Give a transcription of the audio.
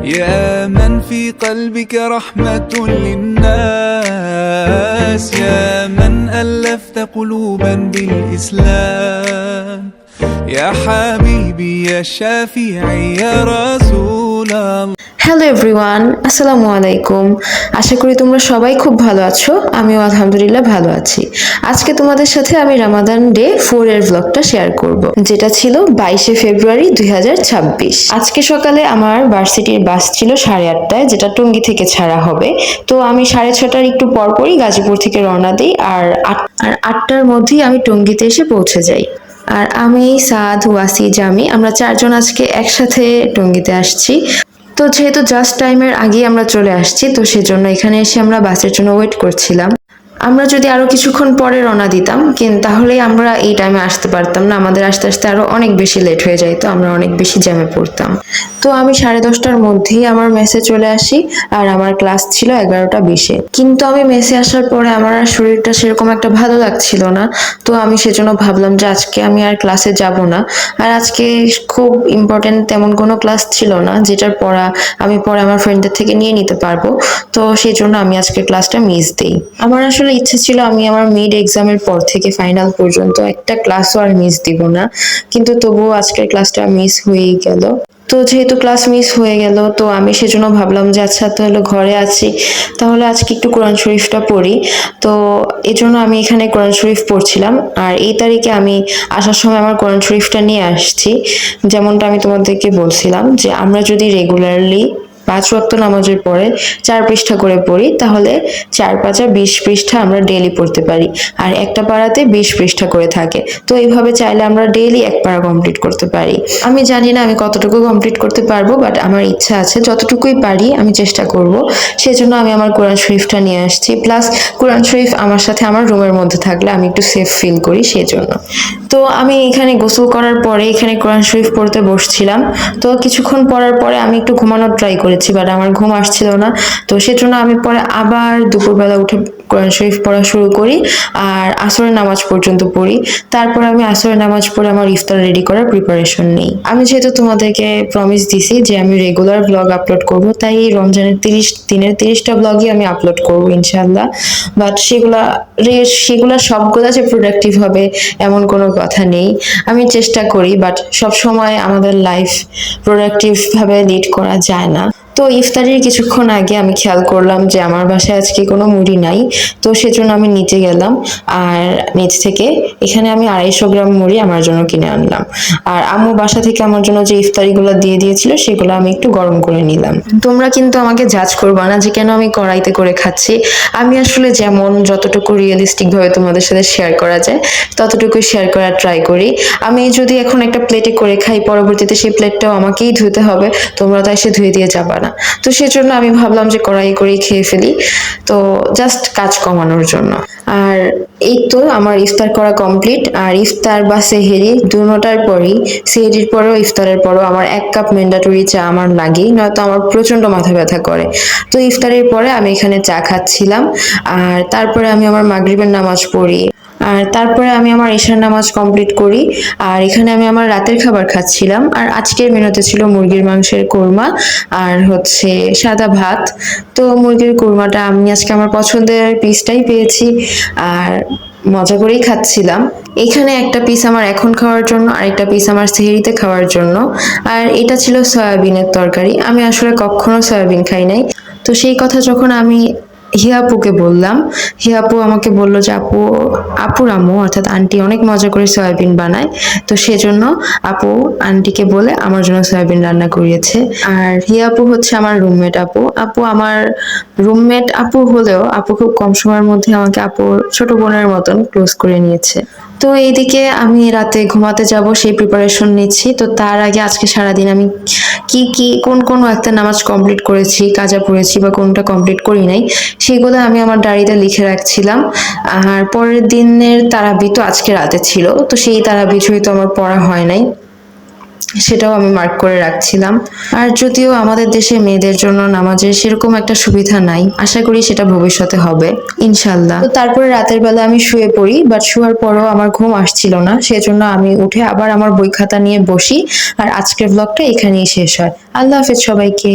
يا من في قلبك رحمة للناس يا من ألفت قلوبا بالإسلام يا حبيبي يا شافعي يا رسول الله। Hello everyone, আসসালামু আলাইকুম। আশা করি তোমরা সবাই খুব ভালো আছো। আমিও আলহামদুলিল্লাহ ভালো আছি। আজকে তোমাদের সাথে আমি রামাদান ডে 4 এর ব্লগটা শেয়ার করব, যেটা ছিল 22শে ফেব্রুয়ারি 2026। আজকে সকালে আমার ভার্সিটির বাস ছিল 8:30টায়, যেটা টঙ্গী থেকে ছাড়া হবে। তো আমি 6:30টার একটু পরপরই গাজীপুর থেকে রওনা দিই, আর 8টার মধ্যেই আমি টঙ্গীতে এসে পৌঁছে যাই। আর আমি, সাদ, ওয়াসি, জামি, আমরা 4জন আজকে একসাথে টঙ্গীতে আসছি। তো যেহেতু জাস্ট টাইমের আগেই আমরা চলে আসছি, তো সেজন্য এখানে এসে আমরা বাসের জন্য ওয়েট করছিলাম। আমরা যদি আরো কিছুক্ষণ পরে রওনা দিতাম তাহলে আমরা এই টাইমে আসতে পারতাম না। আমাদের আস্তে আস্তে আরো অনেক বেশি লেট হয়ে যাইতো, আমরা অনেক বেশি জ্যামে পড়তাম। তো আমি 10:30টার মধ্যেই আমার মেসে চলে আসি, আর আমার ক্লাস ছিল 11টা 20-এ। কিন্তু আমি মেসে আসার পরে আমার আর শরীরটা সেরকম একটা ভালো লাগছিল না। তো আমি সেজন্য ভাবলাম যে আজকে আমি আর ক্লাসে যাব না। আর আজকে খুব ইম্পর্টেন্ট তেমন কোনো ক্লাস ছিল না যেটার পড়া আমি পরে আমার ফ্রেন্ডদের থেকে নিয়ে নিতে পারবো। তো সেই জন্য আমি আজকে ক্লাসটা মিস দিই। আমার আসলে ইচ্ছে ছিল আমি আমার মিড এক্সামের পর থেকে ফাইনাল পর্যন্ত একটা ক্লাসও আর মিস দিব না, কিন্তু তবুও আজকের ক্লাসটা মিস হয়েই গেল। তো যেহেতু ক্লাস মিস হয়ে গেল, তো আমি সেজন্য ভাবলাম যে আচ্ছা তাহলে ঘরে আছি, তাহলে আজকে একটু কোরআন শরীফটা পড়ি। তো এই জন্য আমি এখানে কোরআন শরীফ পড়ছিলাম। আর এই তারিখে আমি আসার সময় আমার কোরআন শরীফটা নিয়ে আসছি। যেমনটা আমি তোমাদেরকে বলছিলাম যে আমরা যদি রেগুলারলি 5 ওয়াক্ত নামাজের পরে 4 পৃষ্ঠা করে পড়ি, তাহলে 4 × 5 = 20 পৃষ্ঠা আমরা ডেইলি পড়তে পারি। আর একটা পারাতে 20 পৃষ্ঠা করে থাকে। তো এইভাবে চাইলে আমরা ডেইলি এক পারা কমপ্লিট করতে পারি। আমি জানি না আমি কতটুকু কমপ্লিট করতে পারবো, বাট আমার ইচ্ছা আছে যতটুকুই পারি আমি চেষ্টা করব। সেজন্য আমি আমার কোরআন শরীফটা নিয়ে আসছি। প্লাস কোরআন শরীফ আমার সাথে আমার রুমের মধ্যে থাকলে আমি একটু সেফ ফিল করি, সেজন্য। তো আমি এখানে গোসল করার পরে এখানে কোরআন শরীফ পড়তে বসছিলাম। তো কিছুক্ষণ পড়ার পরে আমি একটু ঘুমানোর ট্রাই করেছি, বাট আমার ঘুম আসছিল না। তো সেজন্য আমি পরে আবার দুপুরবেলা উঠে কোরআন শরীফ পড়া শুরু করি, আর আসরের নামাজ পর্যন্ত পড়ি। তারপর আমি আসরের নামাজ পড়ে আমার ইফতার রেডি করার প্রিপারেশন নেই। আমি যেহেতু তোমাদেরকে প্রমিস দিছি যে আমি রেগুলার ব্লগ আপলোড করব, তাই রমজানের 30 দিনের 30টা ব্লগই আমি আপলোড করব ইনশাআল্লাহ। বাট সেগুলা সবগুলা যে প্রোডাক্টিভ হবে এমন কোনো কথা নেই। আমি চেষ্টা করি, বাট সব সময় আমাদের লাইফ প্রোডাক্টিভ ভাবে লিড করা যায় না। তো ইফতারের কিছুক্ষণ আগে আমি খেয়াল করলাম যে আমার বাসায় আজকে কোনো মুড়ি নাই। তো সেজন্য আমি নিচে গেলাম, আর নিচ থেকে এখানে আমি 250 গ্রাম মুড়ি আমার জন্য কিনে আনলাম। আর আম্মু বাসা থেকে আমার জন্য যে ইফতারিগুলো দিয়ে দিয়েছিল সেগুলো আমি একটু গরম করে নিলাম। তোমরা কিন্তু আমাকে জাজ করবা না যে কেন আমি কড়াইতে করে খাচ্ছি। আমি আসলে যেমন যতটুকু রিয়েলিস্টিক ভাবে তোমাদের সাথে শেয়ার করা যায় ততটুকু শেয়ার করার ট্রাই করি। আমি যদি এখন একটা প্লেটে করে খাই, পরবর্তীতে সেই প্লেটটাও আমাকেই ধুতে হবে, তোমরা তো এসে ধুয়ে দিয়ে যাবা না। তো সেজন্য আমি ভাবলাম যে কড়াই করেই খেয়ে ফেলি, তো জাস্ট কাজ কমানোর জন্য। আর এই তো আমার ইফতার করা কমপ্লিট। আর ইফতার বা সেহেরি দুটোটার পরেই, সেহেরির পরেও ইফতারের পরেও আমার 1 কাপ ম্যান্ডেটরি চা আমার লাগেই, নয়তো আমার প্রচন্ড মাথা ব্যথা করে। তো ইফতারের পরে আমি এখানে চা খাচ্ছিলাম, আর তারপরে আমি আমার মাগরিবের নামাজ পড়ি, আর তারপরে আমি আমার ঈশার নামাজ কমপ্লিট করি। আর এখানে আমি আমার রাতের খাবার খাচ্ছিলাম। আর আজকের মেনুতে ছিল মুরগির মাংসের কোরমা আর হচ্ছে সাদা ভাত। তো মুরগির কোরমাটা আমি আজকে আমার পছন্দের পিসটাই পেয়েছি, আর মজা করেই খাচ্ছিলাম। এখানে একটা পিস আমার এখন খাওয়ার জন্য, আর একটা পিস আমার সেহরিতে খাওয়ার জন্য। আর এটা ছিল সয়াবিনের তরকারি। আমি আসলে কখনো সয়াবিন খাই নাই। তো সেই কথা যখন আমি হিয়াপুকে বললাম, হিয়াপু আমাকে বলল যে আপুর আম্মু অর্থাৎ আন্টি অনেক মজা করে সয়াবিন বানায়। তো সেজন্য আপু আন্টিকে বলে আমার জন্য সয়াবিন রান্না করিয়েছে। আর হিয়াপু হচ্ছে আমার রুমমেট আপু। আপু আমার রুমমেট আপু হলেও আপু খুব কম সময়ের মধ্যে আমাকে আপুর ছোট বোনের মতন ক্লোজ করে নিয়েছে। তো এইদিকে আমি রাতে ঘুমাতে যাব সেই প্রিপারেশন নিচ্ছি। তো তার আগে আজকে সারাদিন আমি কোন একটা নামাজ কমপ্লিট করেছি, কাজা পড়েছি, বা কোনটা কমপ্লিট করি নাই, সেগুলো আমি আমার ডায়েরিতে লিখে রাখছিলাম। আর পরের দিনের তারাবি তো আজকে রাতে ছিল, তো সেই তারাবি তো আমার পড়া হয় নাই, সেটাও আমি মার্ক করে রাখছিলাম। আর যদিও আমাদের দেশে মেয়েদের জন্য নামাজের সেরকম একটা সুবিধা নাই, আশা করি সেটা ভবিষ্যতে হবে ইনশাল্লাহ। তো তারপরে রাতের বেলা আমি শুয়ে পড়ি, বাট শোয়ার পরেও আমার ঘুম আসছিল না, সেজন্য আমি উঠে আবার আমার বই খাতা নিয়ে বসি। আর আজকের ব্লগটা এখানেই শেষ হয়। আল্লাহ হাফেজ সবাইকে।